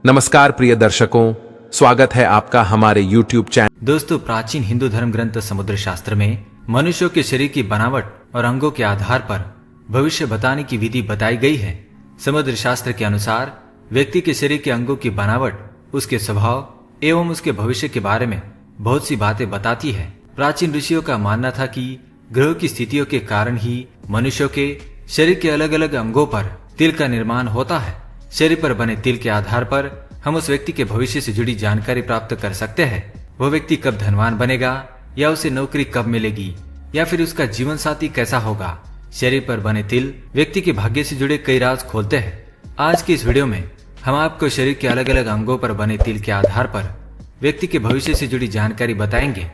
नमस्कार प्रिय दर्शकों, स्वागत है आपका हमारे YouTube चैनल। दोस्तों, प्राचीन हिंदू धर्म ग्रंथ समुद्र शास्त्र में मनुष्यों के शरीर की बनावट और अंगों के आधार पर भविष्य बताने की विधि बताई गई है। समुद्र शास्त्र के अनुसार व्यक्ति के शरीर के अंगों की बनावट उसके स्वभाव एवं उसके भविष्य के बारे में बहुत सी बातें बताती है। प्राचीन ऋषियों का मानना था कि ग्रहों की स्थितियों के कारण ही मनुष्यों के शरीर के अलग अलग अंगों पर तिल का निर्माण होता है। शरीर पर बने तिल के आधार पर हम उस व्यक्ति के भविष्य से जुड़ी जानकारी प्राप्त कर सकते हैं। वह व्यक्ति कब धनवान बनेगा, या उसे नौकरी कब मिलेगी, या फिर उसका जीवन साथी कैसा होगा। शरीर पर बने तिल व्यक्ति के भाग्य से जुड़े कई राज खोलते हैं। आज की इस वीडियो में हम आपको शरीर के अलग अलग अंगों पर बने तिल के आधार पर व्यक्ति के भविष्य से जुड़ी जानकारी बताएंगे।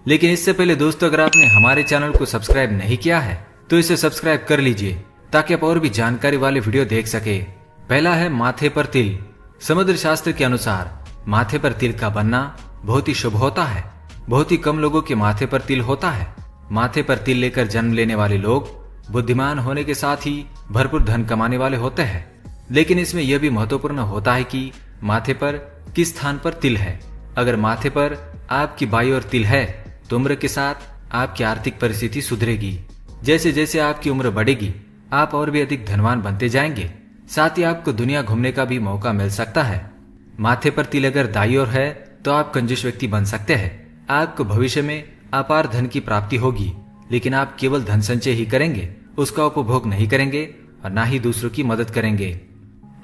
लेकिन इससे पहले दोस्तों, अगर आपने हमारे चैनल को सब्सक्राइब नहीं किया है तो इसे सब्सक्राइब कर लीजिए ताकि आप और भी जानकारी वाले वीडियो देख सके। पहला है माथे पर तिल। समुद्र शास्त्र के अनुसार माथे पर तिल का बनना बहुत ही शुभ होता है। बहुत ही कम लोगों के माथे पर तिल होता है। माथे पर तिल लेकर जन्म लेने वाले लोग बुद्धिमान होने के साथ ही भरपूर धन कमाने वाले होते हैं। लेकिन इसमें यह भी महत्वपूर्ण होता है कि माथे पर किस स्थान पर तिल है। अगर माथे पर आपकी बाई ओर तिल है तो उम्र के साथ आपकी आर्थिक परिस्थिति सुधरेगी। जैसे जैसे आपकी उम्र बढ़ेगी आप और भी अधिक धनवान बनते जाएंगे। साथ ही आपको दुनिया घूमने का भी मौका मिल सकता है। माथे पर तिल अगर दाईं ओर है तो आप कंजूस व्यक्ति बन सकते हैं। आपको भविष्य में अपार धन की प्राप्ति होगी, लेकिन आप केवल धन संचय ही करेंगे, उसका उपभोग नहीं करेंगे और ना ही दूसरों की मदद करेंगे।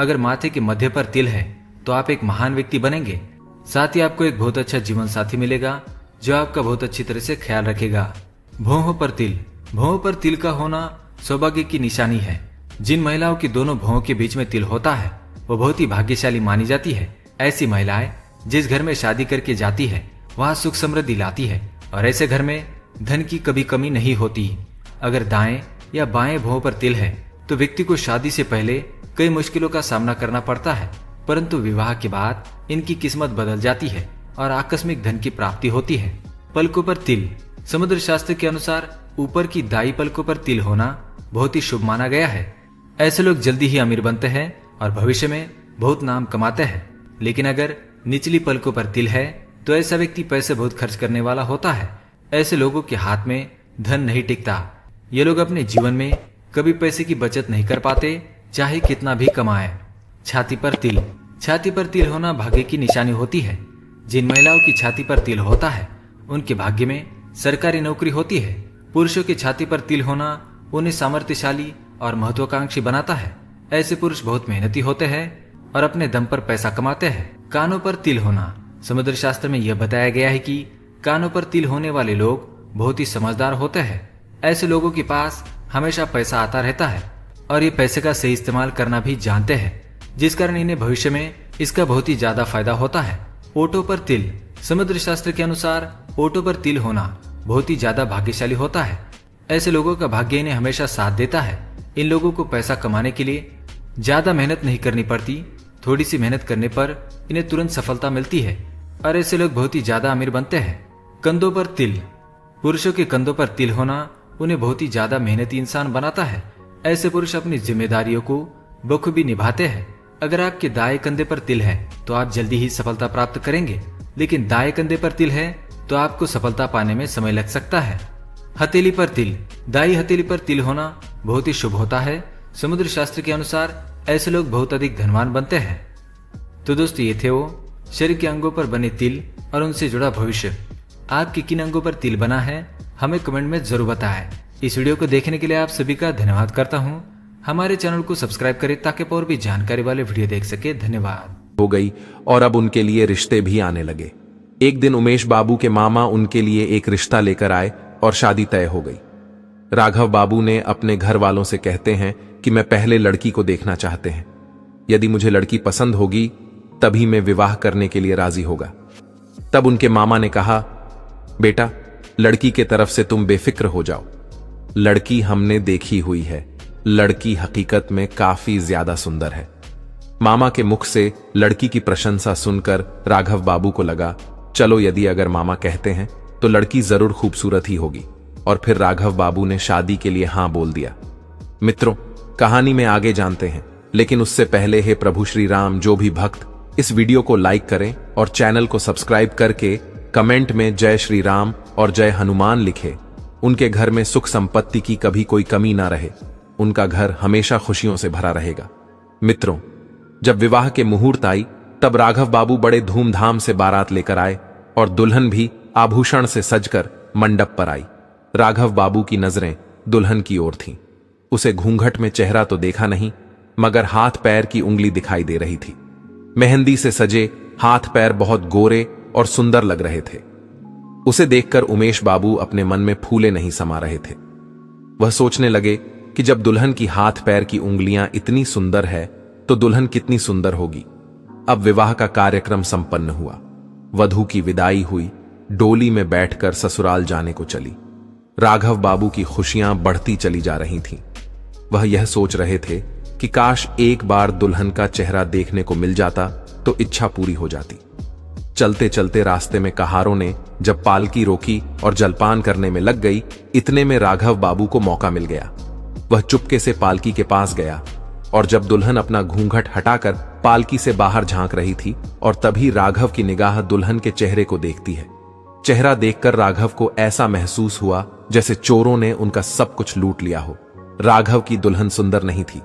अगर माथे के मध्य पर तिल है तो आप एक महान व्यक्ति बनेंगे। साथ ही आपको एक बहुत अच्छा जीवन साथी मिलेगा जो आपका बहुत अच्छी तरह से ख्याल रखेगा। भौहों पर तिल। भौहों पर तिल का होना सौभाग्य की निशानी है। जिन महिलाओं की दोनों भौहों के बीच में तिल होता है वो बहुत ही भाग्यशाली मानी जाती है। ऐसी महिलाएं जिस घर में शादी करके जाती है वहां सुख समृद्धि लाती है और ऐसे घर में धन की कभी कमी नहीं होती। अगर दाएं या बाएं भौं पर तिल है तो व्यक्ति को शादी से पहले कई मुश्किलों का सामना करना पड़ता है, परंतु विवाह के बाद इनकी किस्मत बदल जाती है और आकस्मिक धन की प्राप्ति होती है। पलकों पर तिल। समुद्र शास्त्र के अनुसार ऊपर की दाई पलकों पर तिल होना बहुत ही शुभ माना गया है। ऐसे लोग जल्दी ही अमीर बनते हैं और भविष्य में बहुत नाम कमाते हैं। लेकिन अगर निचली पलकों पर तिल है तो ऐसा व्यक्ति पैसे बहुत खर्च करने वाला होता है। ऐसे लोगों के हाथ में धन नहीं टिकता। ये लोग अपने जीवन में कभी पैसे की बचत नहीं कर पाते, चाहे कितना भी कमाए। छाती पर तिल। छाती पर तिल होना भाग्य की निशानी होती है। जिन महिलाओं की छाती पर तिल होता है उनके भाग्य में सरकारी नौकरी होती है। पुरुषों की छाती पर तिल होना उन्हें सामर्थ्यशाली और महत्वाकांक्षी बनाता है। ऐसे पुरुष बहुत मेहनती होते हैं और अपने दम पर पैसा कमाते हैं। कानों पर तिल होना। समुद्र शास्त्र में यह बताया गया है कि कानों पर तिल होने वाले लोग बहुत ही समझदार होते हैं। ऐसे लोगों के पास हमेशा पैसा आता रहता है और ये पैसे का सही इस्तेमाल करना भी जानते हैं, जिस कारण इन्हें भविष्य में इसका बहुत ही ज्यादा फायदा होता है। ओठों पर तिल। समुद्र शास्त्र के अनुसार ओठों पर तिल होना बहुत ही ज्यादा भाग्यशाली होता है। ऐसे लोगों का भाग्य इन्हें हमेशा साथ देता है। इन लोगों को पैसा कमाने के लिए ज्यादा मेहनत नहीं करनी पड़ती। थोड़ी सी मेहनत करने पर इन्हें तुरंत सफलता मिलती है और ऐसे लोग बहुत ही ज्यादा अमीर बनते हैं। कंधों पर तिल। पुरुषों के कंधों पर तिल होना उन्हें बहुत ही ज्यादा मेहनती इंसान बनाता है। ऐसे पुरुष अपनी जिम्मेदारियों को बखूबी निभाते हैं। अगर आपके दाएं कंधे पर तिल है तो आप जल्दी ही सफलता प्राप्त करेंगे, लेकिन दाएं कंधे पर तिल है तो आपको सफलता पाने में समय लग सकता है। हथेली पर तिल। दाई हथेली पर तिल होना बहुत ही शुभ होता है। समुद्र शास्त्र के अनुसार ऐसे लोग बहुत अधिक धनवान बनते हैं। तो दोस्तों, ये थे वो शरीर के अंगों पर बने तिल और उनसे जुड़ा भविष्य। आपके किन अंगों पर तिल बना है हमें कमेंट में जरूर बताएं। इस वीडियो को देखने के लिए आप सभी का धन्यवाद करता हूँ। हमारे चैनल को सब्सक्राइब करें ताकि और भी जानकारी वाले वीडियो देख सके। धन्यवाद। हो गई और अब उनके लिए रिश्ते भी आने लगे। एक दिन उमेश बाबू के मामा उनके लिए एक रिश्ता लेकर आए और शादी तय हो गई। राघव बाबू ने अपने घर वालों से कहते हैं कि मैं पहले लड़की को देखना चाहते हैं। यदि मुझे लड़की पसंद होगी तभी मैं विवाह करने के लिए राजी होगा। तब उनके मामा ने कहा, बेटा लड़की के तरफ से तुम बेफिक्र हो जाओ। लड़की हमने देखी हुई है। लड़की हकीकत में काफी ज्यादा सुंदर है। मामा के मुख से लड़की की प्रशंसा सुनकर राघव बाबू को लगा, चलो यदि अगर मामा कहते हैं तो लड़की जरूर खूबसूरत ही होगी। और फिर राघव बाबू ने शादी के लिए हां बोल दिया। मित्रों, कहानी में आगे जानते हैं, लेकिन उससे पहले हे प्रभु श्री राम, जो भी भक्त इस वीडियो को लाइक करें और चैनल को सब्सक्राइब करके कमेंट में जय श्री राम और जय हनुमान लिखें। उनके घर में सुख संपत्ति की कभी कोई कमी ना रहे, उनका घर हमेशा खुशियों से भरा रहेगा। मित्रों, जब विवाह के मुहूर्त आई तब राघव बाबू बड़े धूमधाम से बारात लेकर आए और दुल्हन भी आभूषण से सजकर मंडप पर आई। राघव बाबू की नजरें दुल्हन की ओर थीं। उसे घूंघट में चेहरा तो देखा नहीं, मगर हाथ पैर की उंगली दिखाई दे रही थी। मेहंदी से सजे हाथ पैर बहुत गोरे और सुंदर लग रहे थे। उसे देखकर उमेश बाबू अपने मन में फूले नहीं समा रहे थे। वह सोचने लगे कि जब दुल्हन की हाथ पैर की उंगलियां इतनी सुंदर है तो दुल्हन कितनी सुंदर होगी। अब विवाह का कार्यक्रम संपन्न हुआ। वधू की विदाई हुई, डोली में बैठकर ससुराल जाने को चली। राघव बाबू की खुशियां बढ़ती चली जा रही थीं। वह यह सोच रहे थे कि काश एक बार दुल्हन का चेहरा देखने को मिल जाता तो इच्छा पूरी हो जाती। चलते चलते रास्ते में कहारों ने जब पालकी रोकी और जलपान करने में लग गई, इतने में राघव बाबू को मौका मिल गया। वह चुपके से पालकी के पास गया और जब दुल्हन अपना घूंघट हटाकर पालकी से बाहर झांक रही थी और तभी राघव की निगाह दुल्हन के चेहरे को देखती है। चेहरा देखकर राघव को ऐसा महसूस हुआ जैसे चोरों ने उनका सब कुछ लूट लिया हो। राघव की दुल्हन सुंदर नहीं थी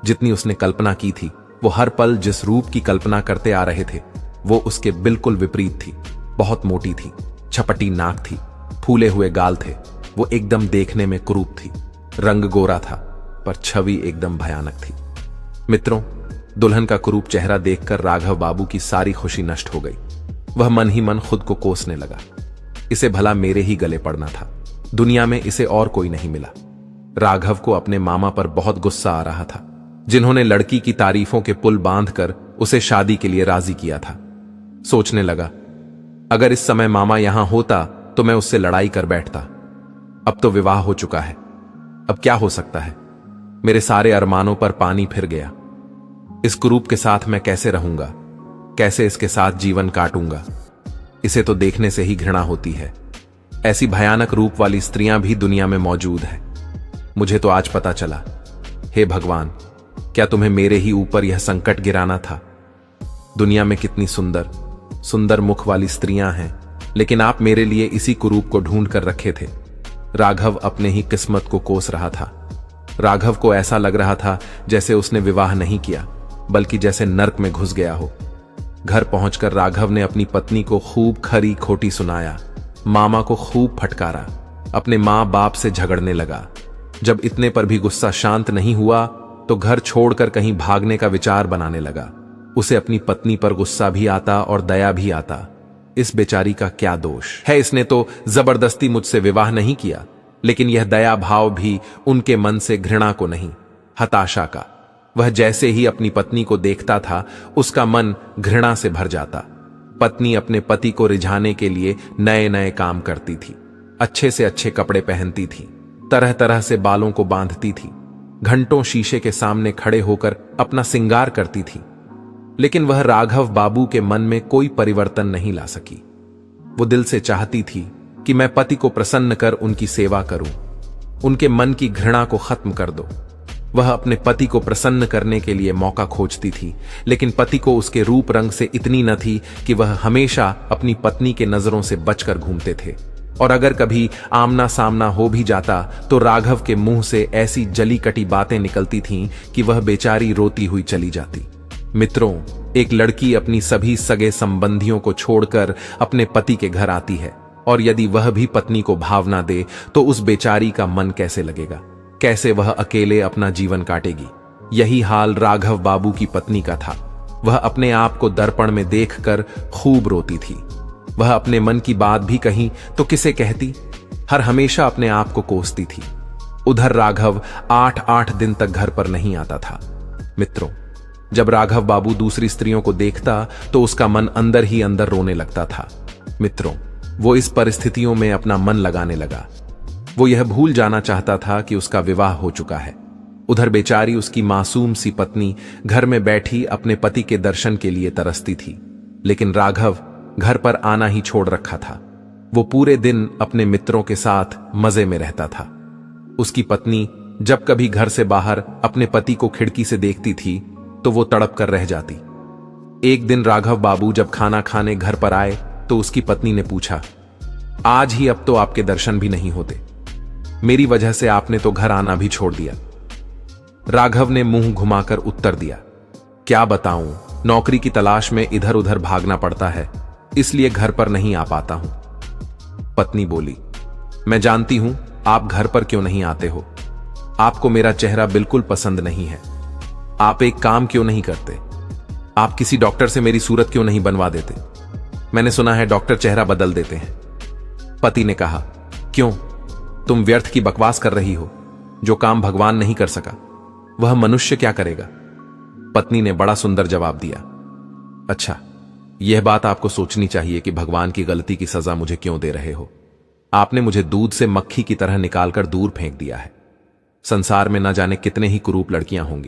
जितनी उसने कल्पना की थी। वो हर पल जिस रूप की कल्पना करते आ रहे थे वो उसके बिल्कुल विपरीत थी। बहुत मोटी थी, छपटी नाक थी, फूले हुए गाल थे। वो एकदम देखने में कुरूप थी। रंग गोरा था पर छवि एकदम भयानक थी। मित्रों, दुल्हन का कुरूप चेहरा देखकर राघव बाबू की सारी खुशी नष्ट हो गई। वह मन ही मन खुद को कोसने लगा। इसे भला मेरे ही गले पड़ना था, दुनिया में इसे और कोई नहीं मिला। राघव को अपने मामा पर बहुत गुस्सा आ रहा था, जिन्होंने लड़की की तारीफों के पुल बांधकर उसे शादी के लिए राजी किया था। सोचने लगा, अगर इस समय मामा यहां होता तो मैं उससे लड़ाई कर बैठता। अब तो विवाह हो चुका है, अब क्या हो सकता है। मेरे सारे अरमानों पर पानी फिर गया। इस कुरूप के साथ मैं कैसे रहूंगा, कैसे इसके साथ जीवन काटूंगा। इसे तो देखने से ही घृणा होती है। ऐसी भयानक रूप वाली स्त्रियां भी दुनिया में मौजूद हैं। मुझे तो आज पता चला। हे भगवान, क्या तुम्हें मेरे ही ऊपर यह संकट गिराना था। दुनिया में कितनी सुंदर सुंदर मुख वाली स्त्रियां हैं, लेकिन आप मेरे लिए इसी कुरूप को ढूंढ कर रखे थे। राघव अपने ही किस्मत को कोस रहा था। राघव को ऐसा लग रहा था जैसे उसने विवाह नहीं किया, बल्कि जैसे नर्क में घुस गया हो। घर पहुंचकर राघव ने अपनी पत्नी को खूब खरी खोटी सुनाया, मामा को खूब फटकारा, अपने मां बाप से झगड़ने लगा। जब इतने पर भी गुस्सा शांत नहीं हुआ तो घर छोड़कर कहीं भागने का विचार बनाने लगा। उसे अपनी पत्नी पर गुस्सा भी आता और दया भी आता। इस बेचारी का क्या दोष है, इसने तो जबरदस्ती मुझसे विवाह नहीं किया। लेकिन यह दया भाव भी उनके मन से घृणा को नहीं, हताशा का। वह जैसे ही अपनी पत्नी को देखता था उसका मन घृणा से भर जाता। पत्नी अपने पति को रिझाने के लिए नए नए काम करती थी, अच्छे से अच्छे कपड़े पहनती थी, तरह तरह से बालों को बांधती थी, घंटों शीशे के सामने खड़े होकर अपना सिंगार करती थी। लेकिन वह राघव बाबू के मन में कोई परिवर्तन नहीं ला सकी। वो दिल से चाहती थी कि मैं पति को प्रसन्न कर उनकी सेवा करूं, उनके मन की घृणा को खत्म कर दो। वह अपने पति को प्रसन्न करने के लिए मौका खोजती थी, लेकिन पति को उसके रूप रंग से इतनी न थी कि वह हमेशा अपनी पत्नी के नजरों से बचकर घूमते थे। और अगर कभी आमना सामना हो भी जाता तो राघव के मुंह से ऐसी जली कटी बातें निकलती थीं कि वह बेचारी रोती हुई चली जाती। मित्रों, एक लड़की अपनी सभी सगे संबंधियों को छोड़कर अपने पति के घर आती है और यदि वह भी पत्नी को भाव ना दे तो उस बेचारी का मन कैसे लगेगा, कैसे वह अकेले अपना जीवन काटेगी। यही हाल राघव बाबू की पत्नी का था। वह अपने आप को दर्पण में देखकर खूब रोती थी। वह अपने मन की बात भी कहीं तो किसे कहती, हर हमेशा अपने आप को कोसती थी। उधर राघव 8-8 दिन तक घर पर नहीं आता था। मित्रों, जब राघव बाबू दूसरी स्त्रियों को देखता तो उसका मन अंदर ही अंदर रोने लगता था। मित्रों, वो इस परिस्थितियों में अपना मन लगाने लगा। वो यह भूल जाना चाहता था कि उसका विवाह हो चुका है। उधर बेचारी उसकी मासूम सी पत्नी घर में बैठी अपने पति के दर्शन के लिए तरसती थी, लेकिन राघव घर पर आना ही छोड़ रखा था। वो पूरे दिन अपने मित्रों के साथ मजे में रहता था। उसकी पत्नी जब कभी घर से बाहर अपने पति को खिड़की से देखती थी तो वो तड़प कर रह जाती। एक दिन राघव बाबू जब खाना खाने घर पर आए तो उसकी पत्नी ने पूछा, आज ही अब तो आपके दर्शन भी नहीं होते, मेरी वजह से आपने तो घर आना भी छोड़ दिया। राघव ने मुंह घुमाकर उत्तर दिया, क्या बताऊं, नौकरी की तलाश में इधर उधर भागना पड़ता है, इसलिए घर पर नहीं आ पाता हूं। पत्नी बोली, मैं जानती हूं आप घर पर क्यों नहीं आते हो, आपको मेरा चेहरा बिल्कुल पसंद नहीं है। आप एक काम क्यों नहीं करते, आप किसी डॉक्टर से मेरी सूरत क्यों नहीं बनवा देते, मैंने सुना है डॉक्टर चेहरा बदल देते हैं। पति ने कहा, क्यों, तुम व्यर्थ की बकवास कर रही हो, जो काम भगवान नहीं कर सका वह मनुष्य क्या करेगा। पत्नी ने बड़ा सुंदर जवाब दिया, अच्छा, यह बात आपको सोचनी चाहिए कि भगवान की गलती की सजा मुझे क्यों दे रहे हो। आपने मुझे दूध से मक्खी की तरह निकालकर दूर फेंक दिया है। संसार में न जाने कितने ही कुरूप लड़कियां होंगी,